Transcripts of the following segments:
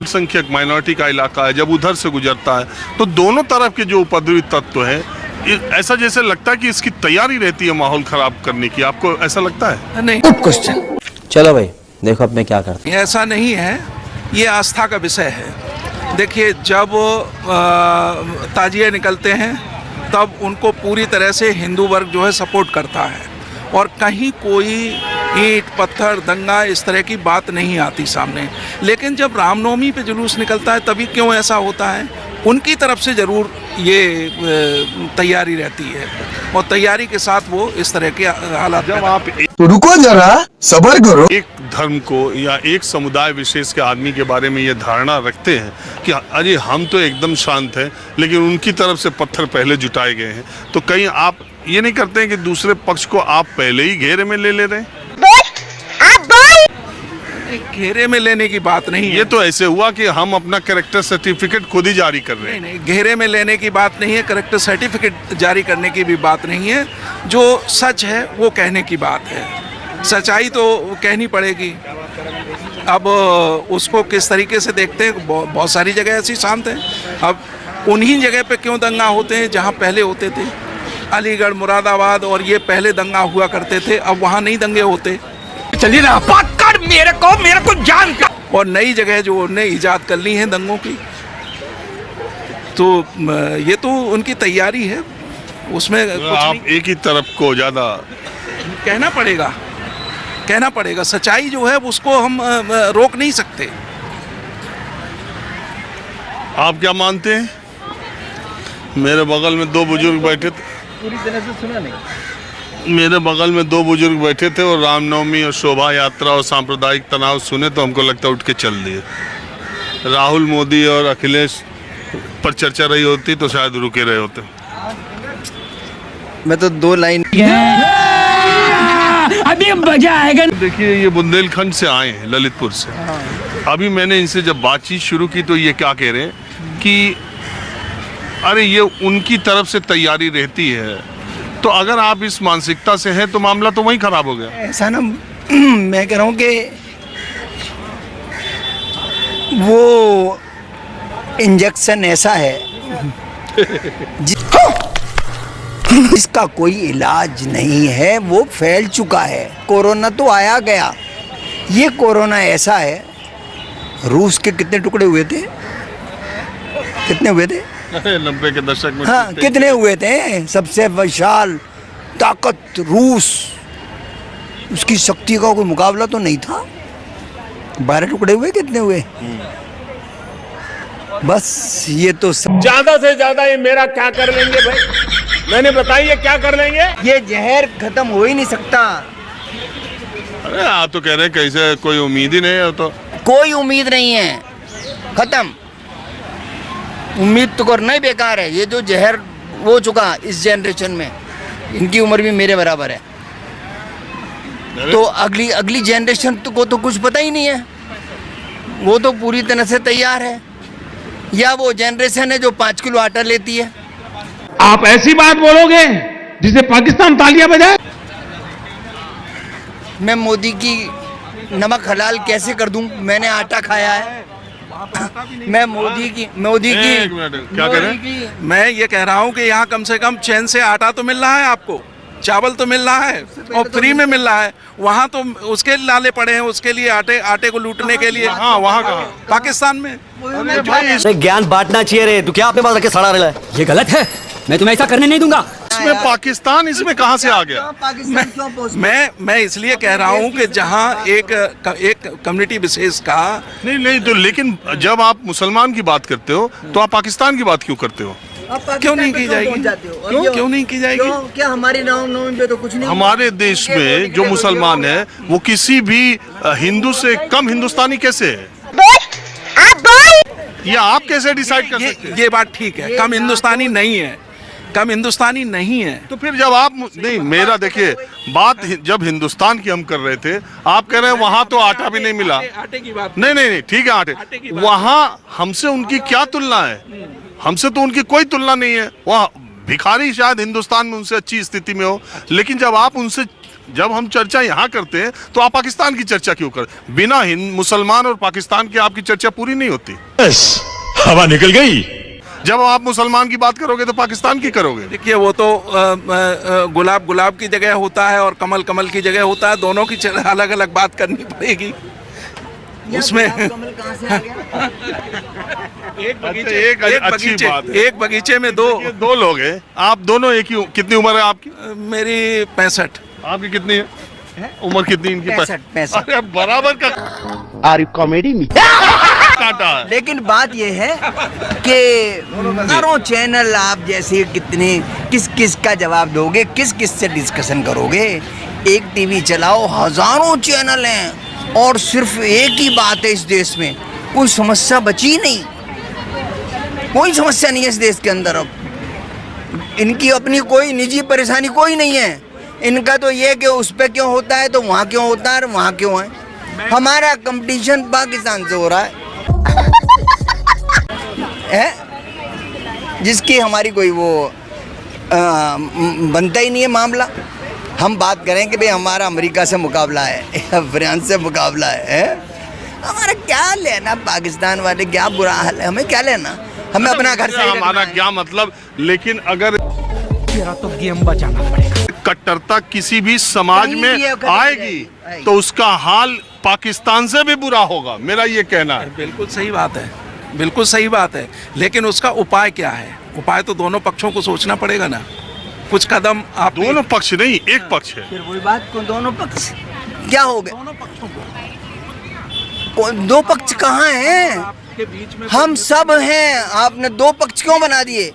संख्यक माइनॉरिटी का इलाका है, जब उधर से गुजरता है तो दोनों तरफ के जो उपद्रवी तत्व हैं, ऐसा जैसे लगता है कि इसकी तैयारी रहती है माहौल खराब करने की। आपको ऐसा लगता है? नहीं। क्वेश्चन। चलो भाई देखो अब मैं क्या करता हूं। ऐसा नहीं है, ये आस्था का विषय है। देखिए, जब ताजिए निकलते हैं तब उनको पूरी तरह से हिंदू वर्ग जो है सपोर्ट करता है, और कहीं कोई ईंट पत्थर दंगा इस तरह की बात नहीं आती सामने। लेकिन जब रामनवमी पे जुलूस निकलता है तभी क्यों ऐसा होता है? उनकी तरफ से ज़रूर ये तैयारी रहती है, और तैयारी के साथ वो इस तरह के हालात। जब आप तो रुको जरा, सब्र करो। एक धर्म को या एक समुदाय विशेष के आदमी के बारे में ये धारणा रखते हैं कि अरे हम तो एकदम शांत हैं, लेकिन उनकी तरफ से पत्थर पहले जुटाए गए हैं, तो कहीं आप ये नहीं करते हैं कि दूसरे पक्ष को आप पहले ही घेरे में ले रहे हैं? घेरे में लेने की बात नहीं है। ये तो ऐसे हुआ कि हम अपना कैरेक्टर सर्टिफिकेट खुद ही जारी कर रहे हैं। नहीं, घेरे में लेने की बात नहीं है, कैरेक्टर सर्टिफिकेट जारी करने की भी बात नहीं है। जो सच है वो कहने की बात है, सच्चाई तो कहनी पड़ेगी। अब उसको किस तरीके से देखते हैं, बहुत सारी जगह ऐसी शांत है। अब उन्हीं जगह पे क्यों दंगा होते हैं जहाँ पहले होते थे? अलीगढ़, मुरादाबाद, और ये पहले दंगा हुआ करते थे, अब वहाँ नहीं दंगे होते। चलिए ना पकड़ मेरे को जान का। और नई जगह जो उन्हें ईजाद कर ली है दंगों की, तो ये तो उनकी तैयारी है, उसमें आप एक ही तरफ को ज़्यादा कहना पड़ेगा। सच्चाई जो है उसको हम रोक नहीं सकते। आप क्या मानते हैं? मेरे बगल में दो बुजुर्ग बैठे थे, पूरी तरह से सुना नहीं। मेरे बगल में दो बुजुर्ग बैठे थे और रामनवमी और शोभा यात्रा और सांप्रदायिक तनाव सुने तो हमको लगता उठ के चल दिए। राहुल मोदी और अखिलेश पर चर्चा रही होती तो शायद रुके रहे होते। मैं तो दो लाइन अभी मजा आएगा। देखिए, ये बुंदेलखंड से आए हैं, ललितपुर से। अभी मैंने इनसे जब बातचीत शुरू की तो ये क्या कह रहे हैं कि अरे ये उनकी तरफ से तैयारी रहती है, तो अगर आप इस मानसिकता से हैं तो मामला तो वहीं खराब हो गया। ऐसा ना, मैं कह रहा हूँ कि वो इंजेक्शन ऐसा है जिसका कोई इलाज नहीं है, वो फैल चुका है। कोरोना तो आया गया, ये कोरोना ऐसा है। रूस के कितने टुकड़े हुए थे? कितने हुए थे? 90 के दशक में। हाँ, कितने हुए थे? सबसे विशाल ताकत रूस, उसकी शक्ति का कोई मुकाबला तो नहीं था। 12 टुकड़े हुए, कितने हुए? बस ये तो ज्यादा से ज्यादा ये मेरा क्या कर लेंगे भाई? मैंने बताइए क्या कर लेंगे? ये जहर खत्म हो ही नहीं सकता। अरे आप तो कह रहे हैं कैसे, कोई उम्मीद ही नहीं है। तो कोई उम्मीद नहीं है, खत्म। उम्मीद तो करना ही बेकार है। ये जो जहर हो चुका इस जनरेशन में, इनकी उम्र भी मेरे बराबर है, तो अगली जनरेशन को तो कुछ पता ही नहीं है। वो तो पूरी तरह से तैयार है। या वो जनरेशन है जो 5 किलो आटा लेती है। आप ऐसी बात बोलोगे जिसे पाकिस्तान तालियां बजाए? मैं मोदी की नमक हलाल कैसे कर दूं? मैंने आटा खाया है। मैं मोदी की एक मिनट, क्या कह रहे हैं? मैं ये कह रहा हूँ कि यहाँ कम से कम चैन से आटा तो मिल रहा है, आपको चावल तो मिल रहा है और फ्री में मिल रहा है। वहाँ तो उसके लाले पड़े हैं, उसके लिए आटे को लूटने के लिए। हाँ, वहाँ कहाँ? पाकिस्तान में। ज्ञान बांटना चाहिए रे, तू क्या अपने पास रख के सड़ा रहा है? ये गलत है, मैं तुम्हें ऐसा करने नहीं दूंगा। इसमें पाकिस्तान इसमें कहाँ से आ गया? मैं इसलिए कह रहा हूँ कि जहाँ एक कम्युनिटी विशेष का नहीं तो, लेकिन जब आप मुसलमान की बात करते हो तो आप पाकिस्तान की बात क्यों करते हो? क्यों नहीं की जाएगी? क्यों नहीं की जाएगी? क्या हमारी रामनवमी पे तो कुछ नहीं? हमारे देश में जो मुसलमान है वो किसी भी हिंदू से कम हिंदुस्तानी कैसे है? ये आप कैसे डिसाइड कर सकते हैं? ये बात ठीक है, कम हिंदुस्तानी नहीं है, कम हिंदुस्तानी नहीं है। तो फिर जब आप नहीं, मेरा देखिए बात जब हिंदुस्तान की हम कर रहे थे, आप कह रहे हैं वहां तो आटा भी नहीं मिला। आटे की बात नहीं ठीक है, आटे वहां हमसे उनकी क्या तुलना है? हमसे तो उनकी कोई तुलना नहीं है। वहाँ भिखारी शायद हिंदुस्तान में उनसे अच्छी स्थिति में हो, लेकिन जब आप उनसे जब हम चर्चा यहाँ करते हैं तो आप पाकिस्तान की चर्चा क्यों कर? बिना मुसलमान और पाकिस्तान के आपकी चर्चा पूरी नहीं होती। हवा निकल गई। जब आप मुसलमान की बात करोगे तो पाकिस्तान की करोगे। देखिए वो तो गुलाब गुलाब की जगह होता है और कमल कमल की जगह होता है, दोनों की अलग अलग बात करनी पड़ेगी उसमें। एक बगीचे में दो लोग हैं, आप दोनों एक ही। कितनी उम्र है आपकी? मेरी 65। आपकी कितनी है? उम्र कितनी इनकी? 65। अरे बराबर का आर यू कॉमेडी में काटा है। लेकिन बात यह है कि हजारों चैनल आप जैसे कितने किस किस का जवाब दोगे, किस किस से डिस्कशन करोगे? एक टीवी चलाओ, हजारों चैनल हैं और सिर्फ एक ही बात है इस देश में, कोई समस्या बची नहीं, कोई समस्या नहीं है इस देश के अंदर। अब इनकी अपनी कोई निजी परेशानी कोई नहीं है, इनका तो ये कि उस पे क्यों होता है तो वहाँ क्यों होता है और वहाँ क्यों है। हमारा कंपटीशन पाकिस्तान से हो रहा है जिसकी हमारी कोई वो बनता ही नहीं है मामला। हम बात करें कि भाई हमारा अमेरिका से मुकाबला है, फ्रांस से मुकाबला है, हमारा क्या लेना पाकिस्तान वाले, क्या बुरा हाल है, हमें क्या लेना, हमें अपना घर से हमारा क्या मतलब। लेकिन अगर तो गेम बचाना पड़ेगा। कट्टरता किसी भी समाज कहीं में भी है, कहीं आएगी भी है। तो उसका हाल पाकिस्तान से भी बुरा होगा, मेरा ये कहना है। बिल्कुल सही बात है, बिल्कुल सही बात है, लेकिन उसका उपाय क्या है? उपाय तो दोनों पक्षों को सोचना पड़ेगा ना। कुछ कदम आप दोनों पक्ष नहीं, एक पक्ष है। फिर वही बात को दोनों पक्ष क्या हो गए? दोनों पक्षों को दो पक्ष कहाँ हैं? आपके बीच में हम सब हैं, आपने दो पक्ष क्यों बना दिए?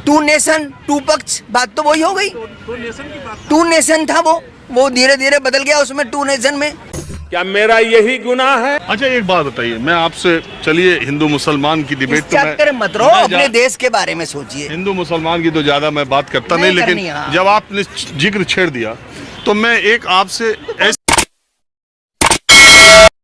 टू नेशन टू पक्ष, बात तो वही हो गई। टू नेशन था वो धीरे धीरे बदल गया उसमें टू नेशन में। क्या मेरा यही गुनाह है? अच्छा एक बात बताइए, मैं आपसे, चलिए हिंदू मुसलमान की डिबेट इस चक्कर में मत रहो, अपने देश के बारे में सोचिए। हिंदू मुसलमान की तो ज्यादा मैं बात करता नहीं, लेकिन करनी, हाँ। जब आपने जिक्र छेड़ दिया तो मैं एक आपसे